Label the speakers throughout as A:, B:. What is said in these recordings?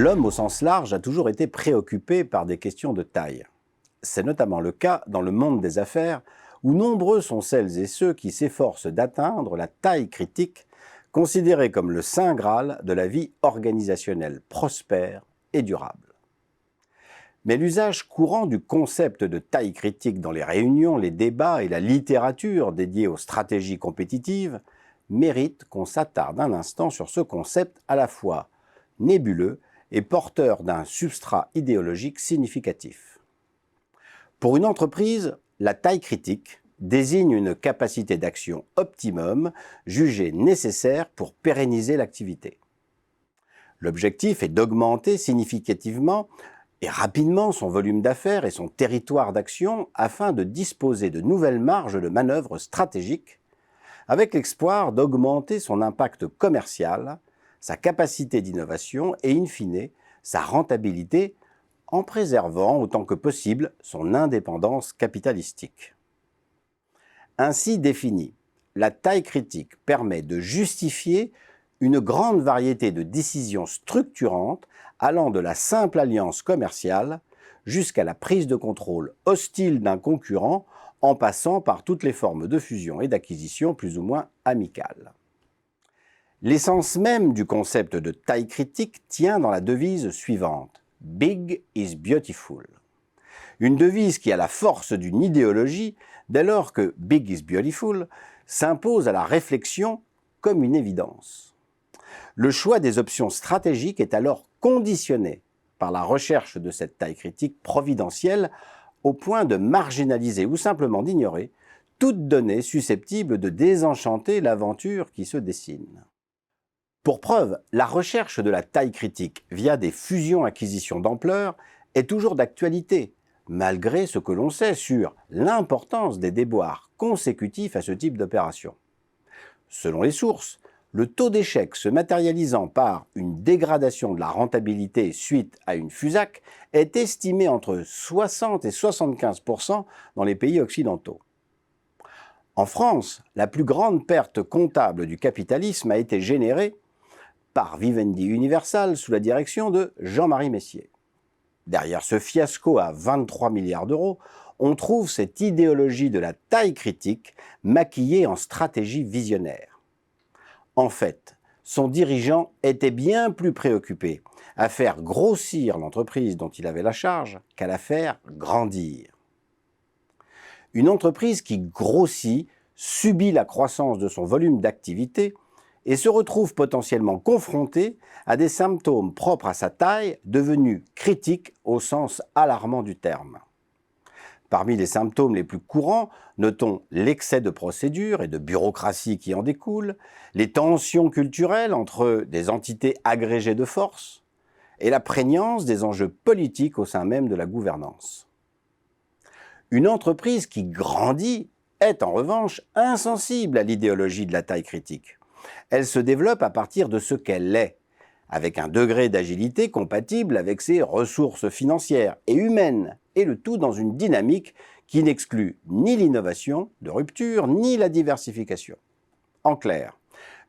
A: L'homme au sens large a toujours été préoccupé par des questions de taille. C'est notamment le cas dans le monde des affaires, où nombreux sont celles et ceux qui s'efforcent d'atteindre la taille critique, considérée comme le saint Graal de la vie organisationnelle prospère et durable. Mais l'usage courant du concept de taille critique dans les réunions, les débats et la littérature dédiée aux stratégies compétitives mérite qu'on s'attarde un instant sur ce concept à la fois nébuleux et porteur d'un substrat idéologique significatif. Pour une entreprise, la taille critique désigne une capacité d'action optimum jugée nécessaire pour pérenniser l'activité. L'objectif est d'augmenter significativement et rapidement son volume d'affaires et son territoire d'action afin de disposer de nouvelles marges de manœuvre stratégiques, avec l'espoir d'augmenter son impact commercial, sa capacité d'innovation et, in fine, sa rentabilité, en préservant autant que possible son indépendance capitalistique. Ainsi définie, la taille critique permet de justifier une grande variété de décisions structurantes allant de la simple alliance commerciale jusqu'à la prise de contrôle hostile d'un concurrent en passant par toutes les formes de fusion et d'acquisition plus ou moins amicales. L'essence même du concept de taille critique tient dans la devise suivante « Big is beautiful ». Une devise qui a la force d'une idéologie dès lors que « Big is beautiful » s'impose à la réflexion comme une évidence. Le choix des options stratégiques est alors conditionné par la recherche de cette taille critique providentielle au point de marginaliser ou simplement d'ignorer toute donnée susceptible de désenchanter l'aventure qui se dessine. Pour preuve, la recherche de la taille critique via des fusions-acquisitions d'ampleur est toujours d'actualité, malgré ce que l'on sait sur l'importance des déboires consécutifs à ce type d'opération. Selon les sources, le taux d'échec se matérialisant par une dégradation de la rentabilité suite à une FUSAC est estimé entre 60 et 75% dans les pays occidentaux. En France, la plus grande perte comptable du capitalisme a été générée par Vivendi Universal sous la direction de Jean-Marie Messier. Derrière ce fiasco à 23 milliards d'euros, on trouve cette idéologie de la taille critique maquillée en stratégie visionnaire. En fait, son dirigeant était bien plus préoccupé à faire grossir l'entreprise dont il avait la charge qu'à la faire grandir. Une entreprise qui grossit subit la croissance de son volume d'activité et se retrouve potentiellement confrontée à des symptômes propres à sa taille devenus critiques au sens alarmant du terme. Parmi les symptômes les plus courants, notons l'excès de procédures et de bureaucratie qui en découle, les tensions culturelles entre des entités agrégées de force et la prégnance des enjeux politiques au sein même de la gouvernance. Une entreprise qui grandit est en revanche insensible à l'idéologie de la taille critique. Elle se développe à partir de ce qu'elle est, avec un degré d'agilité compatible avec ses ressources financières et humaines, et le tout dans une dynamique qui n'exclut ni l'innovation de rupture, ni la diversification. En clair,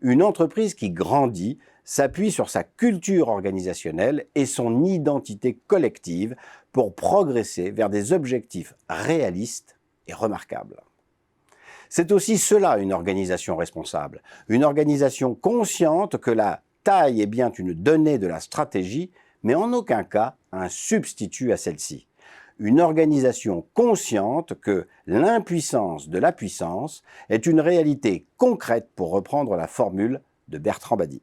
A: une entreprise qui grandit s'appuie sur sa culture organisationnelle et son identité collective pour progresser vers des objectifs réalistes et remarquables. C'est aussi cela une organisation responsable, une organisation consciente que la taille est bien une donnée de la stratégie, mais en aucun cas un substitut à celle-ci. Une organisation consciente que l'impuissance de la puissance est une réalité concrète pour reprendre la formule de Bertrand Badi.